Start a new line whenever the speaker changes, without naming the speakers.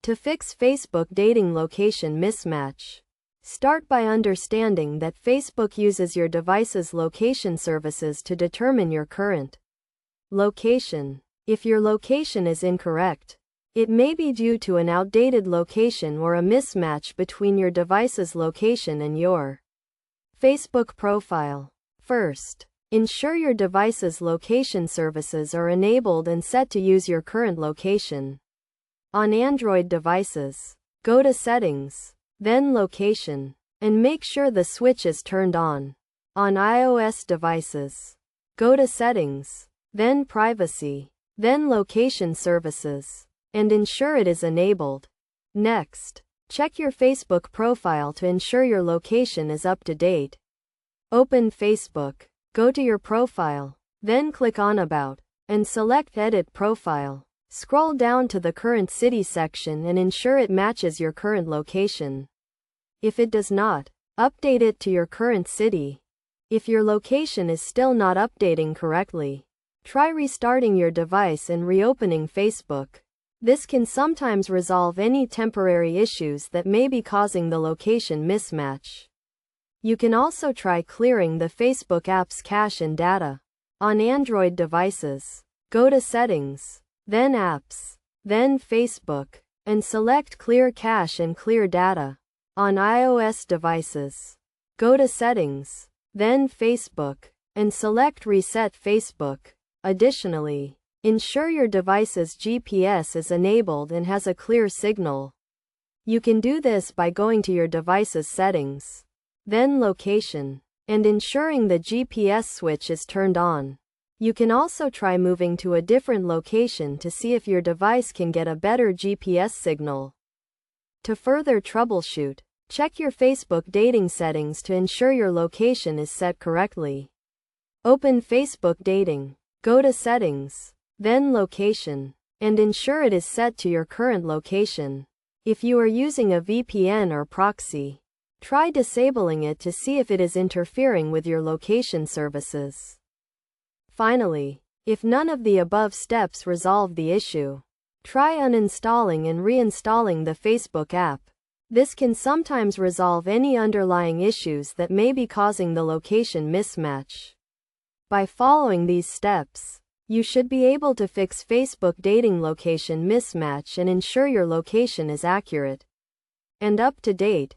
To fix Facebook dating location mismatch, start by understanding that Facebook uses your device's location services to determine your current location. If your location is incorrect, it may be due to an outdated location or a mismatch between your device's location and your Facebook profile. First, ensure your device's location services are enabled and set to use your current location. On Android devices, go to Settings, then Location, and make sure the switch is turned on. On iOS devices, go to Settings, then Privacy, then Location Services, and ensure it is enabled. Next, check your Facebook profile to ensure your location is up to date. Open Facebook, go to your profile, then click on About, and select Edit Profile. Scroll down to the Current City section and ensure it matches your current location. If it does not, update it to your current city. If your location is still not updating correctly, try restarting your device and reopening Facebook. This can sometimes resolve any temporary issues that may be causing the location mismatch. You can also try clearing the Facebook app's cache and data. On Android devices, go to Settings, then Apps, then Facebook, and select Clear Cache and Clear Data. On iOS devices, go to Settings, then Facebook, and select Reset Facebook. Additionally, ensure your device's GPS is enabled and has a clear signal. You can do this by going to your device's settings, then Location, and ensuring the GPS switch is turned on. You can also try moving to a different location to see if your device can get a better GPS signal. To further troubleshoot, check your Facebook dating settings to ensure your location is set correctly. Open Facebook Dating, go to Settings, then Location, and ensure it is set to your current location. If you are using a VPN or proxy, try disabling it to see if it is interfering with your location services. Finally, if none of the above steps resolve the issue, try uninstalling and reinstalling the Facebook app. This can sometimes resolve any underlying issues that may be causing the location mismatch. By following these steps, you should be able to fix Facebook dating location mismatch and ensure your location is accurate and up to date.